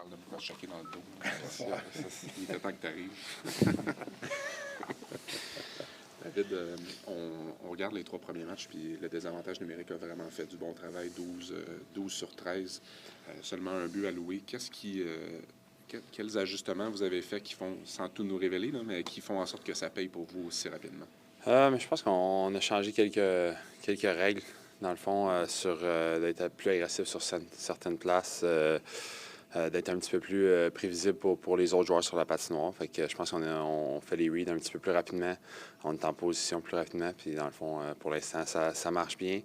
parle de me choquer dans le dos. Il était temps que tu arrives. David, on regarde les 3 premiers matchs, puis le désavantage numérique a vraiment fait du bon travail, 12 sur 13, seulement un but alloué. Quels ajustements vous avez faits qui font, sans tout nous révéler, là, mais qui font en sorte que ça paye pour vous aussi rapidement? Mais je pense qu'on a changé quelques règles, dans le fond, sur d'être plus agressif sur certaines places, d'être un petit peu plus prévisible pour les autres joueurs sur la patinoire. Fait que je pense qu'on fait les reads un petit peu plus rapidement, on est en position plus rapidement, puis dans le fond, pour l'instant, ça marche bien.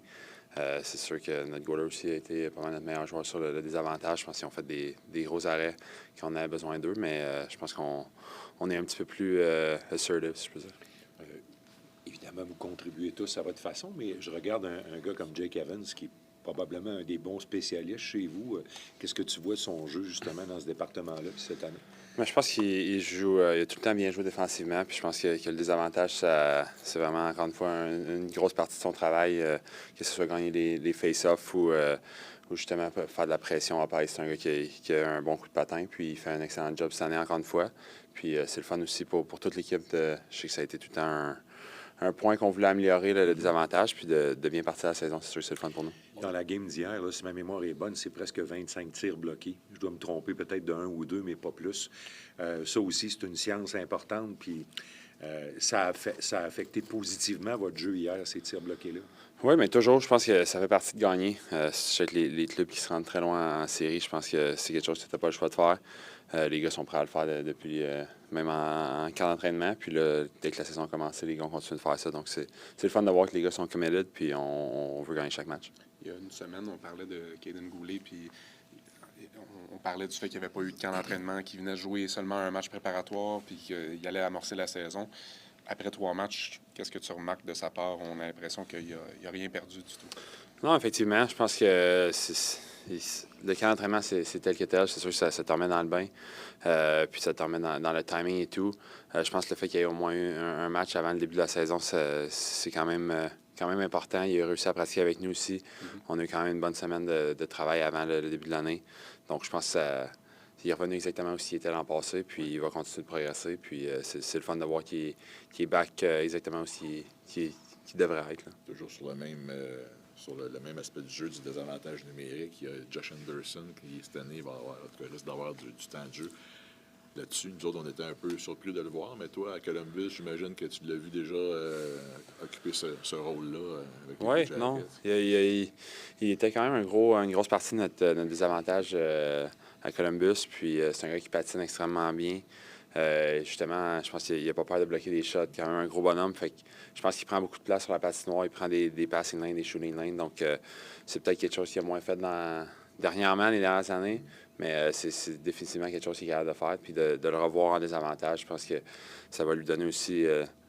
C'est sûr que notre goaler aussi a été pas mal notre meilleur joueur sur le désavantage. Je pense qu'ils ont fait des gros arrêts quand on avait besoin d'eux, mais je pense qu'on est un petit peu plus assertive, si je peux dire. Évidemment, vous contribuez tous à votre façon, mais je regarde un gars comme Jake Evans, qui est probablement un des bons spécialistes chez vous. Qu'est-ce que tu vois de son jeu, justement, dans ce département-là, cette année? Mais je pense qu'il joue, il a tout le temps bien joué défensivement, puis je pense que le désavantage, c'est vraiment, encore une fois, une grosse partie de son travail, que ce soit gagner les face-offs ou justement faire de la pression à Paris. C'est un gars qui a un bon coup de patin, puis il fait un excellent job cette année, encore une fois. Puis c'est le fun aussi pour toute l'équipe. Je sais que ça a été tout le temps un point qu'on voulait améliorer, le désavantage, puis de bien partir la saison. C'est sûr que c'est le fun pour nous. Dans la game d'hier, là, si ma mémoire est bonne, c'est presque 25 tirs bloqués. Je dois me tromper peut-être de 1 ou 2, mais pas plus. Ça aussi, c'est une science importante, puis ça a affecté positivement votre jeu hier, ces tirs bloqués-là. Oui, mais toujours, je pense que ça fait partie de gagner. Je sais que les clubs qui se rendent très loin en série, je pense que c'est quelque chose que tu n'as pas le choix de faire. Les gars sont prêts à le faire depuis même en camp d'entraînement. Puis là, dès que la saison a commencé, les gars ont continué de faire ça. Donc, c'est le fun de voir que les gars sont committed, puis on veut gagner chaque match. Il y a une semaine, on parlait de Kaiden Guhle, puis on parlait du fait qu'il n'y avait pas eu de camp d'entraînement, qu'il venait jouer seulement un match préparatoire, puis qu'il allait amorcer la saison. Après 3 matchs, qu'est-ce que tu remarques de sa part? On a l'impression qu'il n'a rien perdu du tout. Non, effectivement, je pense que le camp d'entraînement, c'est tel que tel. C'est sûr que ça te remet dans le bain, puis ça te remet dans le timing et tout. Je pense que le fait qu'il y ait au moins eu un match avant le début de la saison, c'est quand même important. Il a réussi à pratiquer avec nous aussi. Mm-hmm. On a eu quand même une bonne semaine de travail avant le début de l'année. Donc, je pense qu'il est revenu exactement où il était l'an passé, puis il va continuer de progresser. Puis c'est le fun de voir qu'il est back exactement où il devrait être. Là. Toujours sur le même aspect du jeu, du désavantage numérique. Il y a Josh Anderson qui, cette année, va avoir, en tout cas, risque d'avoir du temps de jeu. Là-dessus, nous autres, on était un peu surpris de le voir, mais toi, à Columbus, j'imagine que tu l'as vu déjà occuper ce rôle-là. Oui, non. Il était quand même une grosse partie de notre désavantage à Columbus. Puis c'est un gars qui patine extrêmement bien. Justement, je pense qu'il n'a pas peur de bloquer des shots. Quand même un gros bonhomme. Fait que je pense qu'il prend beaucoup de place sur la patinoire. Il prend des passing lanes, des shooting lanes. Donc, c'est peut-être quelque chose qu'il a moins fait dernièrement, les dernières années. Mais c'est définitivement quelque chose qu'il est capable de faire. Puis de le revoir en désavantage, je pense que ça va lui donner aussi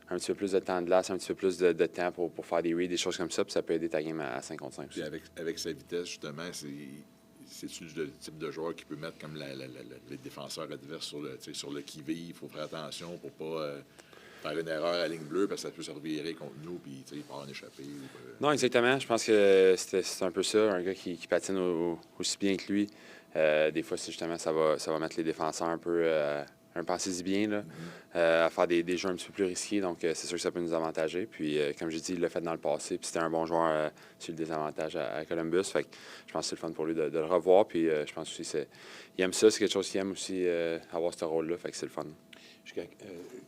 un petit peu plus de temps de glace, un petit peu plus de temps pour faire des reads, des choses comme ça. Puis ça peut aider ta game à 5 contre 5 aussi. Puis avec sa vitesse, justement, c'est-tu le type de joueur qui peut mettre comme les défenseurs adverses sur le qui-vive? Il faut faire attention pour pas faire une erreur à la ligne bleue parce que ça peut se revirer contre nous puis il peut en échapper. Non, exactement. Je pense que c'est un peu ça. Un gars qui patine aussi bien que lui. Des fois, justement, ça va mettre les défenseurs un peu assez bien là, à faire des jeux un petit peu plus risqués. Donc, c'est sûr que ça peut nous avantager. Puis, comme j'ai dit, il l'a fait dans le passé. Puis, c'était un bon joueur sur le désavantage à Columbus. Fait que je pense que c'est le fun pour lui de le revoir. Puis, je pense aussi il aime ça. C'est quelque chose qu'il aime aussi avoir ce rôle-là. Fait que c'est le fun.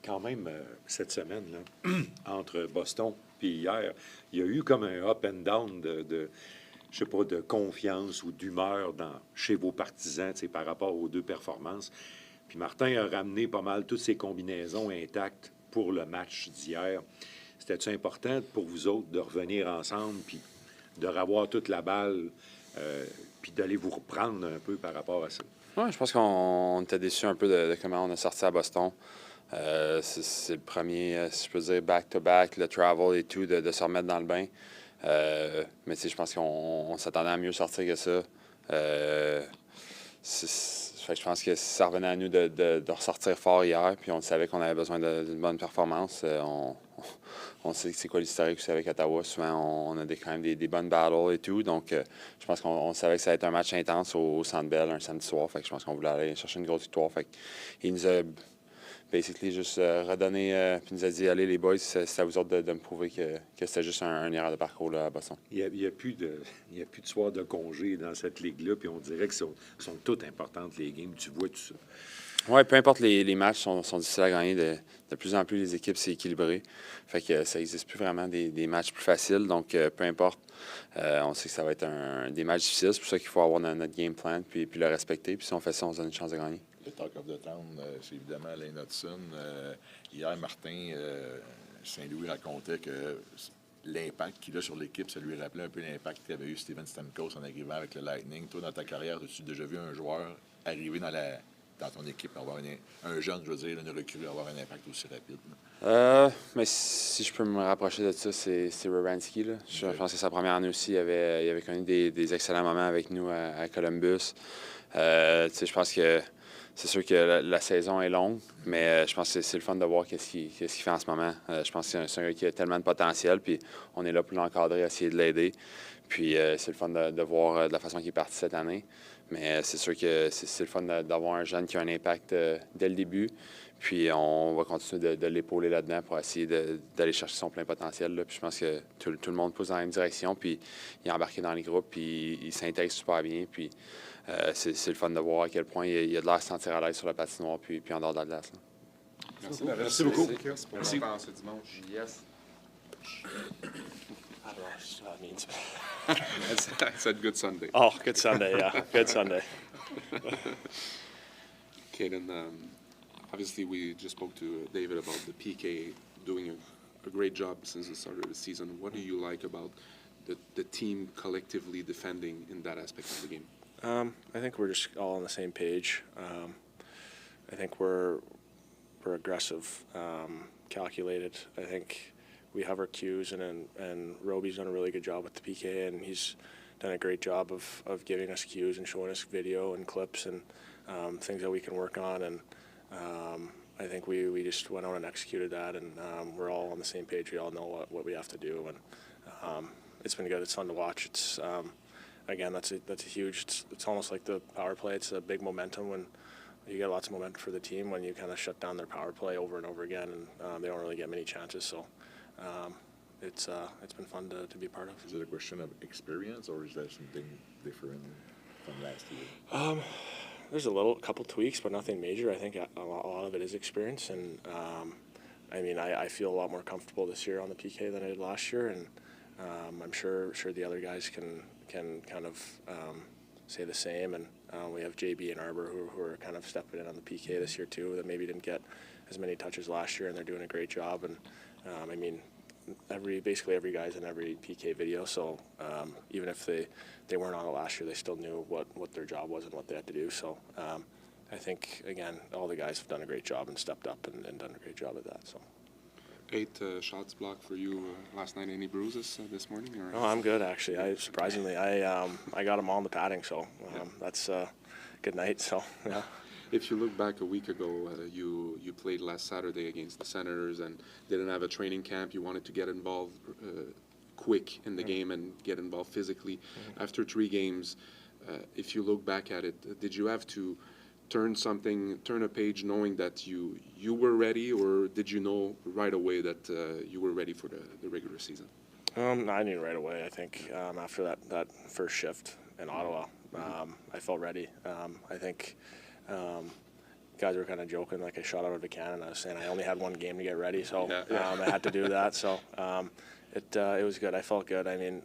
Quand même, cette semaine, là, entre Boston et hier, il y a eu comme un up and down je sais pas, de confiance ou d'humeur chez vos partisans par rapport aux 2 performances. Puis Martin a ramené pas mal toutes ses combinaisons intactes pour le match d'hier. C'était-tu important pour vous autres de revenir ensemble puis de revoir toute la balle puis d'aller vous reprendre un peu par rapport à ça? Oui, je pense qu'on était déçus un peu de comment on a sorti à Boston. C'est le premier, si je peux dire, back-to-back, le travel et tout, de se remettre dans le bain. Mais je pense qu'on s'attendait à mieux sortir que ça. Je pense que ça revenait à nous de ressortir fort hier, puis on savait qu'on avait besoin d'une bonne performance. on sait c'est quoi l'historique aussi avec Ottawa. Souvent, on a quand même des bonnes battles et tout. Donc, je pense qu'on savait que ça allait être un match intense au Centre Bell un samedi soir. Fait que je pense qu'on voulait aller chercher une grosse victoire. Fait qu'il nous a basically juste redonné, puis nous a dit, allez les boys, c'est à vous autres de me prouver que c'était juste un erreur de parcours là, à Boston. Il n'y a plus de soir de congé dans cette ligue-là, puis on dirait que sont toutes importantes, les games. Tu vois tout ça. Oui, peu importe les matchs sont difficiles à gagner. De plus en plus, les équipes, c'est équilibré. Fait que ça n'existe plus vraiment des matchs plus faciles. Donc, peu importe, on sait que ça va être des matchs difficiles. C'est pour ça qu'il faut avoir notre game plan puis le respecter. Puis si on fait ça, on se donne une chance de gagner. Le talk of the town, c'est évidemment Lane Hudson. Hier, Martin Saint-Louis racontait que l'impact qu'il a sur l'équipe, ça lui rappelait un peu l'impact qu'avait eu Steven Stamkos en arrivant avec le Lightning. Toi, dans ta carrière, as-tu déjà vu un joueur arriver dans ton équipe, avoir un jeune, je veux dire, une recrue, avoir un impact aussi rapide? Mais si je peux me rapprocher de ça, c'est Werenski. Là. Je pense que c'est sa première année aussi. Il avait connu des excellents moments avec nous à Columbus. Je pense que c'est sûr que la saison est longue, mais je pense que c'est le fun de voir qu'est-ce qu'il fait en ce moment. Je pense que c'est un gars qui a tellement de potentiel, puis on est là pour l'encadrer, essayer de l'aider. Puis c'est le fun de voir de la façon qu'il est parti cette année. Mais c'est sûr que c'est le fun d'avoir un jeune qui a un impact dès le début. Puis on va continuer de l'épauler là-dedans pour essayer d'aller chercher son plein potentiel. Là. Puis je pense que tout le monde pousse dans la même direction. Puis il est embarqué dans les groupes. Puis il s'intègre super bien. Puis c'est le fun de voir à quel point il a de l'air de se sentir à l'aise sur la patinoire puis en dehors de la glace. Merci beaucoup. Merci pour ce dimanche. Yes. I don't know what that means. I said good Sunday. Oh, good Sunday, yeah. Good Sunday. Kaiden, obviously we just spoke to David about the PK doing a great job since the start of the season. What do you like about the team collectively defending in that aspect of the game? I think we're just all on the same page. I think we're aggressive, calculated. I think we have our cues, and Roby's done a really good job with the PK, and he's done a great job of giving us cues and showing us video and clips and things that we can work on. And I think we just went out and executed that, and we're all on the same page. We all know what we have to do, and it's been good. It's fun to watch. It's again, that's a huge. It's almost like the power play. It's a big momentum when you get lots of momentum for the team when you kind of shut down their power play over and over again, and they don't really get many chances. So. It's been fun to be part of. Is it a question of experience, or is there something different from last year? There's a couple tweaks, but nothing major. I think a lot of it is experience, and I mean, I feel a lot more comfortable this year on the PK than I did last year, and I'm sure the other guys can kind of say the same. And we have JB and Arbor who are kind of stepping in on the PK this year too, that maybe didn't get as many touches last year, and they're doing a great job. And I mean, basically every guy's in every PK video, so even if they weren't on it last year, they still knew what their job was and what they had to do. So I think, again, all the guys have done a great job and stepped up and done a great job at that. So 8 shots blocked for you last night. Any bruises this morning? Or? No, I'm good actually. I got them all in the padding, so that's a good night. So yeah. If you look back a week ago, you played last Saturday against the Senators and didn't have a training camp. You wanted to get involved quick in the game and get involved physically. After 3 games, if you look back at it, did you have to turn a page knowing that you were ready, or did you know right away that you were ready for the regular season? I knew right away. I think after that first shift in Ottawa, I felt ready. I think guys were kind of joking, like I shot out of a cannon. I was saying I only had 1 game to get ready, so I had to do that. So it was good. I felt good. I mean,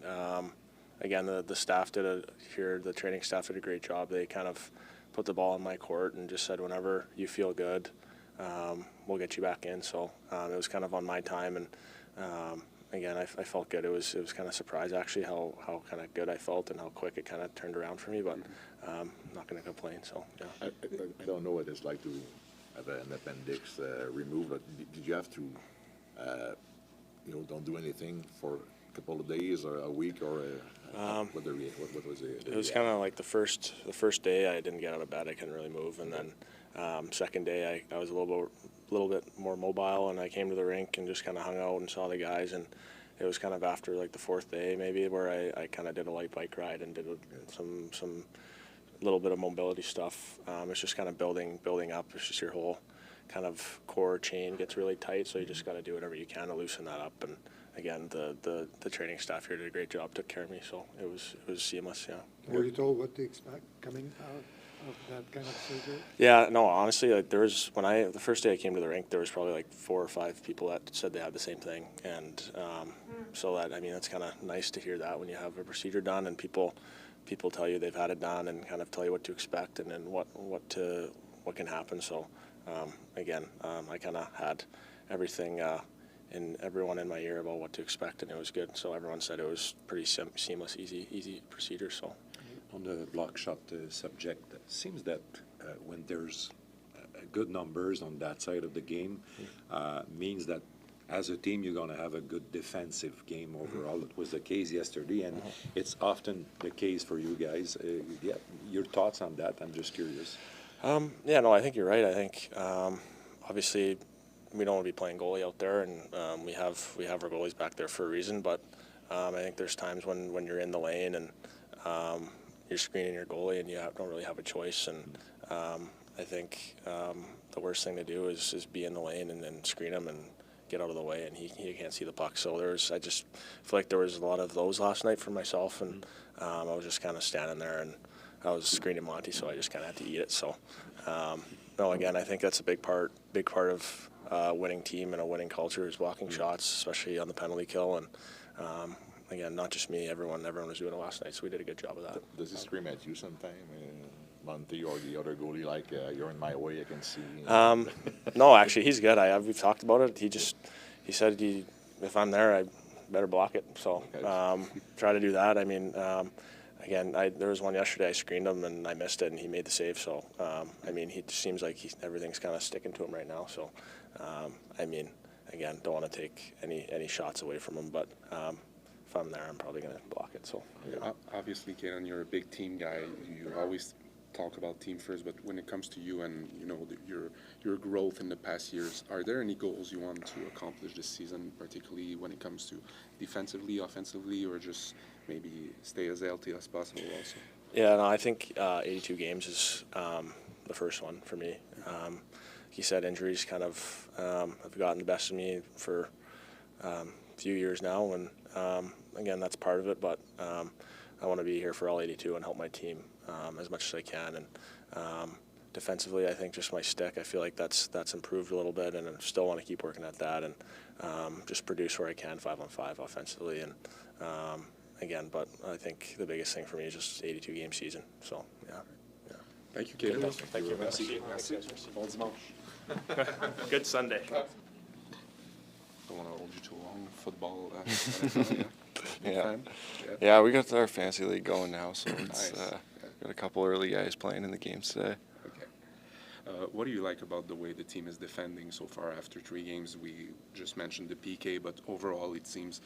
again, the staff the training staff did a great job. They kind of put the ball in my court and just said, whenever you feel good, we'll get you back in. So it was kind of on my time, and again, I felt good. It was kind of a surprise actually how kind of good I felt and how quick it kind of turned around for me. But I'm not going to complain. So yeah. I don't know what it's like to have an appendix removed. But did you have to, don't do anything couple of days or a week or what was it? It was kind of like the first day I didn't get out of bed. I couldn't really move, and then second day I was a little bit more mobile, and I came to the rink and just kind of hung out and saw the guys. And it was kind of after like the fourth day maybe where I kind of did a light bike ride and did some little bit of mobility stuff. It's just kind of building up. It's just your whole kind of core chain gets really tight, so you just got to do whatever you can to loosen that up. And again, the training staff here did a great job, took care of me, so it was seamless. Yeah. Were you told what to expect coming out of that kind of surgery? Yeah, no, honestly, like there was the first day I came to the rink, there was probably like 4 or 5 people that said they had the same thing, and so that's kind of nice to hear that when you have a procedure done and people tell you they've had it done and kind of tell you what to expect and then what can happen. So again, I kind of had everything everyone in my ear about what to expect, and it was good. So everyone said it was pretty seamless, easy procedure. So on the block shot subject, it seems that when there's good numbers on that side of the game, means that as a team you're going to have a good defensive game overall. It was the case yesterday, and it's often the case for you guys. Your thoughts on that? I'm just curious. I think you're right. I think obviously we don't want to be playing goalie out there, and we have our goalies back there for a reason. But I think there's times when you're in the lane and you're screening your goalie and you don't really have a choice. And I think the worst thing to do is be in the lane and then screen him and get out of the way, and he can't see the puck. So I just feel like there was a lot of those last night for myself, and I was just kind of standing there and I was screening Monty, so I just kind of had to eat it. So again, I think that's a big part of a winning team and a winning culture is blocking shots, especially on the penalty kill. And again, not just me, everyone was doing it last night, so we did a good job of that. Does he scream at you sometime, Monty or the other goalie, like you're in my way, I can see? No, actually, he's good. We've talked about it. He said if I'm there, I better block it. So try to do that. Again, there was one yesterday I screened him and I missed it and he made the save. So he just seems like everything's kind of sticking to him right now. So again, don't want to take any shots away from him, but if I'm there, I'm probably going to block it. So obviously, Kaiden, you're a big team guy. You always talk about team first, but when it comes to you and your growth in the past years, are there any goals you want to accomplish this season, particularly when it comes to defensively, offensively, or just maybe stay as healthy as possible also? Yeah, no, I think 82 games is the first one for me. He said injuries kind of have gotten the best of me for a few years now, and again, that's part of it, but I want to be here for all 82 and help my team as much as I can. And defensively, I think just my stick, I feel like that's improved a little bit, and I still want to keep working at that and just produce where I can 5-on-5 offensively. And again, but I think the biggest thing for me is just 82-game season. So, yeah. Thank you, Kaiden. Thank you. Merci. Bon dimanche. Good Sunday. Don't want to hold you too long. Football. Yeah, we got our fantasy league going now, so it's Nice. got a couple early guys playing in the games today. Okay. What do you like about the way the team is defending so far after 3 games? We just mentioned the PK, but overall it seems,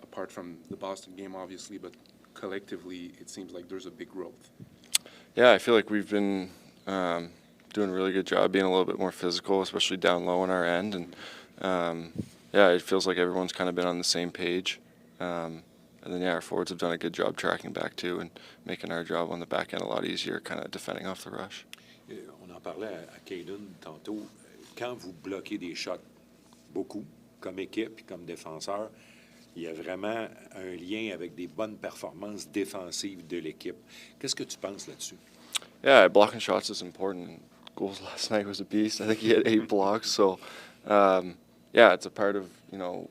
apart from the Boston game obviously, but collectively it seems like there's a big growth. Yeah, I feel like we've been doing a really good job being a little bit more physical, especially down low on our end. And it feels like everyone's kind of been on the same page. And then, our forwards have done a good job tracking back too and making our job on the back end a lot easier, kind of defending off the rush. On en parlait à Kaiden tantôt. Quand vous bloquez des shots beaucoup, comme équipe et comme défenseur, il y a vraiment un lien avec des bonnes performances défensives de l'équipe. Qu'est-ce que tu penses là-dessus? Yeah, blocking shots is important. Goals last night was a beast. I think he had 8 blocks. So, it's a part of,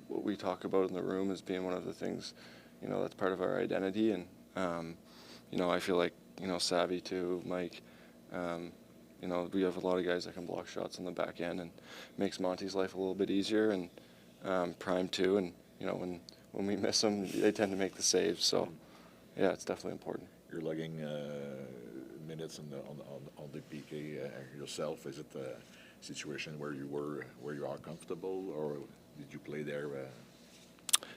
what we talk about in the room as being one of the things, that's part of our identity. And, I feel like, Savvy too, Mike, we have a lot of guys that can block shots on the back end and makes Monty's life a little bit easier, and Prime too. And, when we miss them, they tend to make the saves. So, yeah, it's definitely important. You're lugging minutes on the PK yourself. Is it a situation where you are comfortable, or did you play there?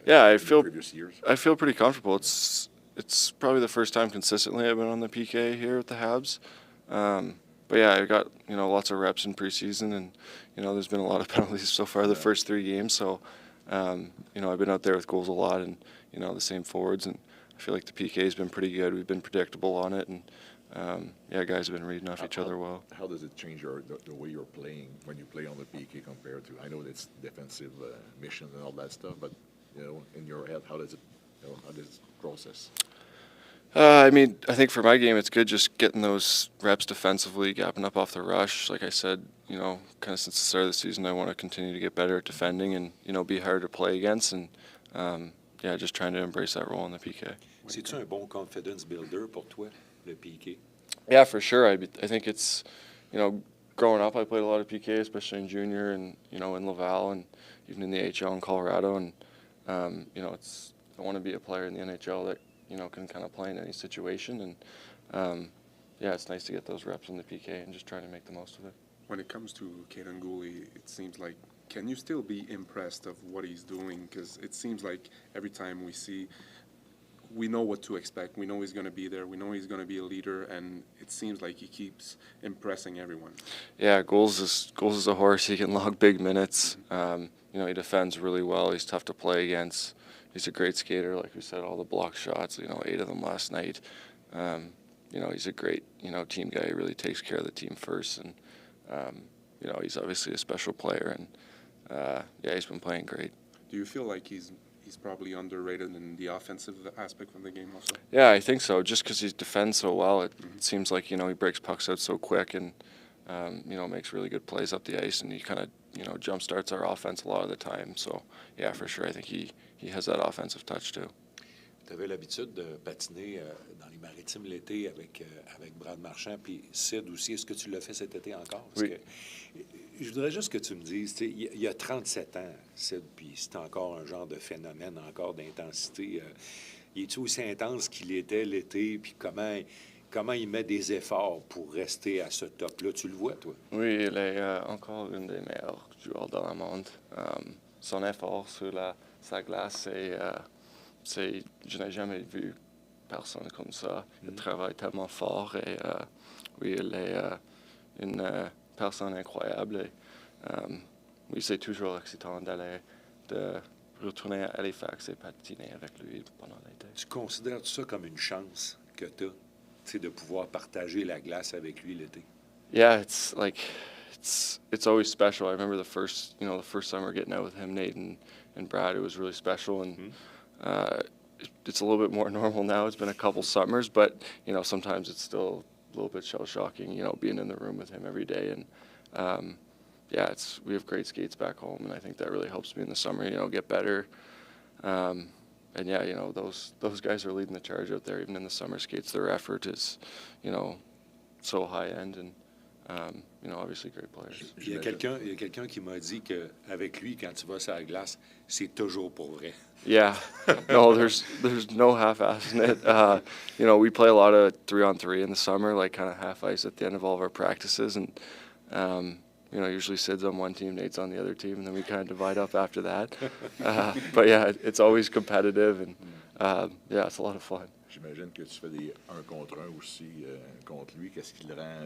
Yeah, I in feel previous years? I feel pretty comfortable. It's probably the first time consistently I've been on the PK here at the Habs. But yeah, I got lots of reps in preseason, and there's been a lot of penalties so far the first 3 games. So I've been out there with goals a lot, and the same forwards, and I feel like the PK has been pretty good. We've been predictable on it, and guys have been reading off each other well. How does it change the way you're playing when you play on the PK compared to? I know it's defensive mission and all that stuff, but in your head, how does it process? I think for my game, it's good just getting those reps defensively, gapping up off the rush. Like I said, kind of since the start of the season, I want to continue to get better at defending and, be harder to play against. And, just trying to embrace that role in the PK. C'est-tu un bon confidence builder pour toi, le PK? Yeah, for sure. I think it's, growing up, I played a lot of PK, especially in junior and, in Laval and even in the AHL in Colorado. And, I want to be a player in the NHL that, can kind of play in any situation. And, it's nice to get those reps in the PK and just trying to make the most of it. When it comes to Kaiden Guhle, it seems like, can you still be impressed of what he's doing? Because it seems like every time we know what to expect. We know he's going to be there. We know he's going to be a leader, and it seems like he keeps impressing everyone. Yeah, Goals is a horse. He can log big minutes. He defends really well. He's tough to play against. He's a great skater, like we said, all the block shots, 8 of them last night. He's a great, team guy. He really takes care of the team first, and, he's obviously a special player, and, he's been playing great. Do you feel like he's probably underrated in the offensive aspect of the game also? Yeah, I think so. Just because he defends so well, it seems like, he breaks pucks out so quick and, makes really good plays up the ice, and he kind of, jump starts our offense a lot of the time. So, yeah, for sure, I think he has that offensive touch too. Tu avais l'habitude de patiner dans les Maritimes l'été avec Brad Marchand, puis Sid aussi. Est-ce que tu l'as fait cet été encore? Parce que, je voudrais juste que tu me dises, il y a 37 ans, Sid, puis c'est encore un genre de phénomène, encore d'intensité. Il est-tu aussi intense qu'il était l'été, puis comment il met des efforts pour rester à ce top-là? Tu le vois, toi? Oui, il est encore un des meilleurs joueurs dans le monde. Son effort sur sa glace, je n'ai jamais vu personne comme ça. Il travaille tellement fort et oui, il est une personne incroyable. Oui, c'est toujours excitant de retourner à Halifax et patiner avec lui pendant l'été. Tu considères ça comme une chance que tu as, de pouvoir partager la glace avec lui l'été? Yeah, it's always special. I remember the first summer getting out with him, Nate and Brad. It was really special, and it's a little bit more normal now. It's been a couple summers, but sometimes it's still a little bit shell-shocking. Being in the room with him every day, and we have great skates back home, and I think that really helps me in the summer. Get better, and those guys are leading the charge out there, even in the summer skates. Their effort is, so high end, and obviously great players. Il y a quelqu'un qui m'a dit qu'avec lui, quand tu vas sur la glace, c'est toujours pour vrai. Yeah, no, there's no half-assing it. We play a lot of 3-on-3 in the summer, like kind of half ice at the end of all of our practices, and usually Sid's on one team, Nate's on the other team, and then we kind of divide up after that. But yeah, it's always competitive, and it's a lot of fun. J'imagine que tu fais des 1 contre 1 aussi contre lui. Qu'est-ce qui le rend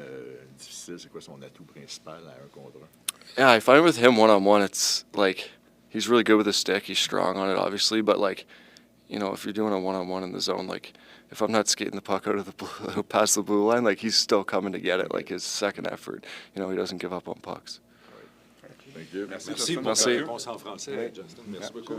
difficile? C'est quoi son atout principal à 1 contre 1? Yeah, I find with him one-on-one, it's like he's really good with his stick. He's strong on it, obviously, but like, if you're doing a one-on-one in the zone, like if I'm not skating the puck out of the past the blue line, like he's still coming to get it. Like his second effort, he doesn't give up on pucks. Thank you. Merci pour ta réponse en français, Justin. Merci beaucoup.